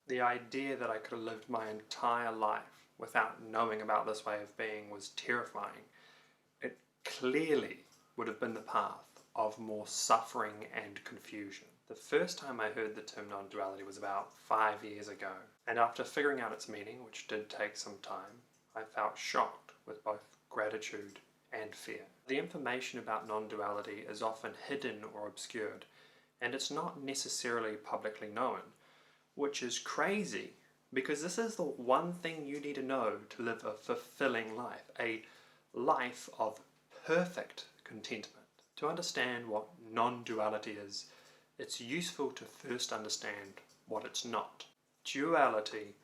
The idea that I could have lived my entire life without knowing about this way of being was terrifying. It clearly would have been the path of more suffering and confusion. The first time I heard the term non-duality was about 5 years ago, and after figuring out its meaning, which did take some time, I felt shocked with both gratitude and fear. The information about non-duality is often hidden or obscured, and it's not necessarily publicly known, which is crazy because this is the one thing you need to know to live a fulfilling life, a life of perfect contentment. To understand what non-duality is, it's useful to first understand what it's not. Duality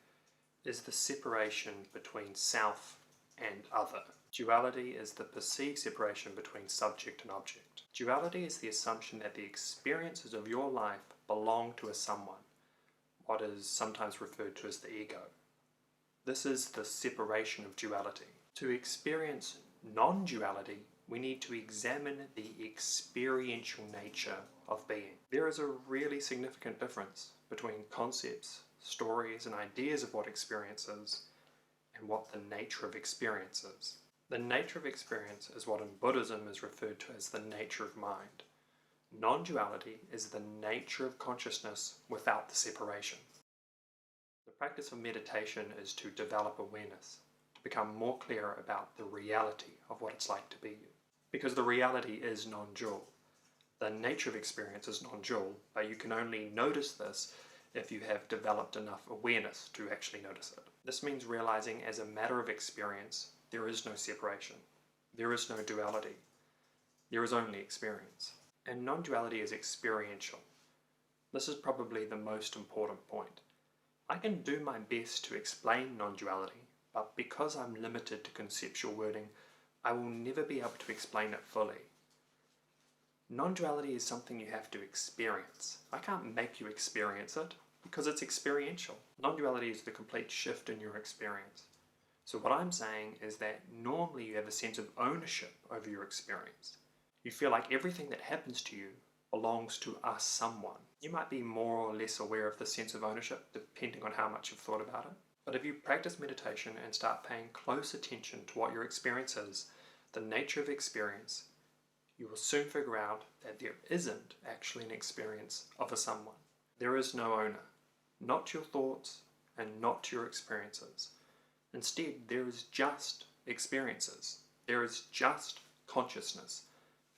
is the separation between self and other. Duality is the perceived separation between subject and object. Duality is the assumption that the experiences of your life belong to a someone, what is sometimes referred to as the ego. This is the separation of duality. To experience non-duality, we need to examine the experiential nature of being. There is a really significant difference between concepts, stories, and ideas of what experience is and what the nature of experience is. The nature of experience is what in Buddhism is referred to as the nature of mind. Non-duality is the nature of consciousness without the separation. The practice of meditation is to develop awareness, to become more clear about the reality of what it's like to be you. Because the reality is non-dual. The nature of experience is non-dual, but you can only notice this if you have developed enough awareness to actually notice it. This means realizing as a matter of experience, there is no separation. There is no duality. There is only experience. And non-duality is experiential. This is probably the most important point. I can do my best to explain non-duality, but because I'm limited to conceptual wording, I will never be able to explain it fully. Non-duality is something you have to experience. I can't make you experience it because it's experiential. Non-duality is the complete shift in your experience. So what I'm saying is that normally you have a sense of ownership over your experience. You feel like everything that happens to you belongs to a someone. You might be more or less aware of the sense of ownership depending on how much you've thought about it. But if you practice meditation and start paying close attention to what your experience is, the nature of experience, you will soon figure out that there isn't actually an experience of a someone. There is no owner, not your thoughts and not your experiences. Instead, there is just experiences. There is just consciousness,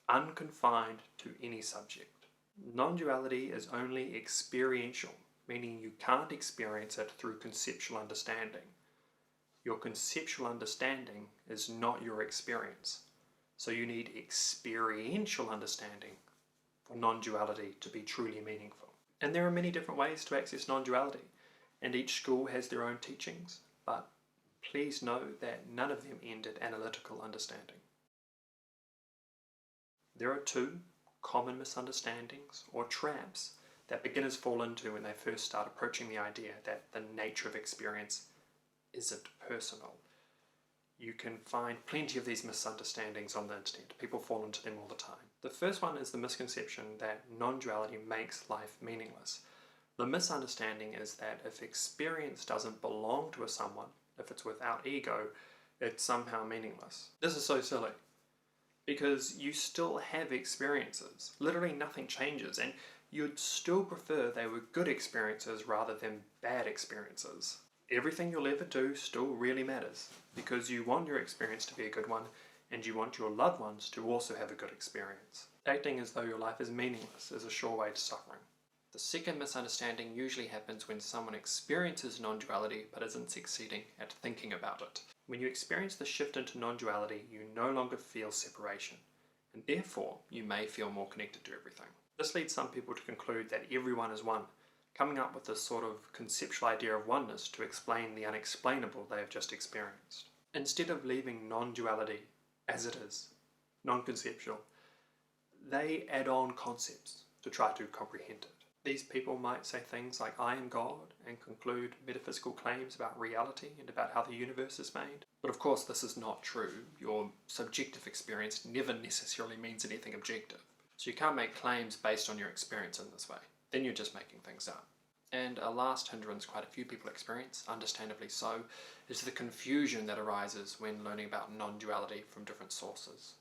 unconfined to any subject. Non-duality is only experiential, meaning you can't experience it through conceptual understanding. Your conceptual understanding is not your experience. So you need experiential understanding for non-duality to be truly meaningful. And there are many different ways to access non-duality, and each school has their own teachings, but please know that none of them end at analytical understanding. There are two common misunderstandings or traps that beginners fall into when they first start approaching the idea that the nature of experience isn't personal. You can find plenty of these misunderstandings on the internet. People fall into them all the time. The first one is the misconception that non-duality makes life meaningless. The misunderstanding is that if experience doesn't belong to a someone, if it's without ego, it's somehow meaningless. This is so silly, because you still have experiences. Literally nothing changes, and you'd still prefer they were good experiences rather than bad experiences. Everything you'll ever do still really matters, because you want your experience to be a good one, and you want your loved ones to also have a good experience. Acting as though your life is meaningless is a sure way to suffering. The second misunderstanding usually happens when someone experiences non-duality but isn't succeeding at thinking about it. When you experience the shift into non-duality, you no longer feel separation, and therefore you may feel more connected to everything. This leads some people to conclude that everyone is one, coming up with this sort of conceptual idea of oneness to explain the unexplainable they have just experienced. Instead of leaving non-duality as it is, non-conceptual, they add on concepts to try to comprehend it. These people might say things like I am God and conclude metaphysical claims about reality and about how the universe is made. But of course this is not true. Your subjective experience never necessarily means anything objective. So you can't make claims based on your experience in this way. Then you're just making things up. And a last hindrance quite a few people experience, understandably so, is the confusion that arises when learning about non-duality from different sources.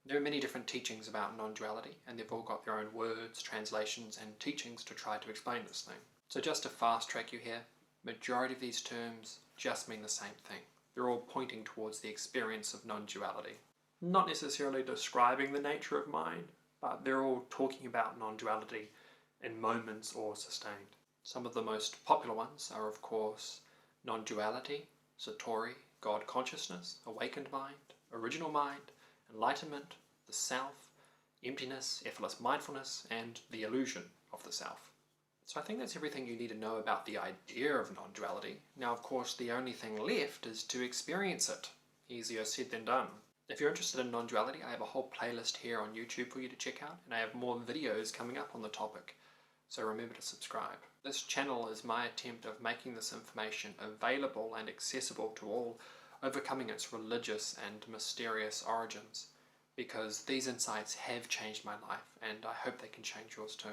There are many different teachings about non-duality, and they've all got their own words, translations, and teachings to try to explain this thing. So just to fast track you here, majority of these terms just mean the same thing. They're all pointing towards the experience of non-duality. Not necessarily describing the nature of mind, but they're all talking about non-duality in moments or sustained. Some of the most popular ones are, of course, non-duality, Satori, God consciousness, awakened mind, original mind, enlightenment, the self, emptiness, effortless mindfulness, and the illusion of the self. So I think that's everything you need to know about the idea of non-duality. Now, of course, the only thing left is to experience it. Easier said than done. If you're interested in non-duality, I have a whole playlist here on YouTube for you to check out, and I have more videos coming up on the topic. So remember to subscribe. This channel is my attempt of making this information available and accessible to all, overcoming its religious and mysterious origins, because these insights have changed my life, and I hope they can change yours too.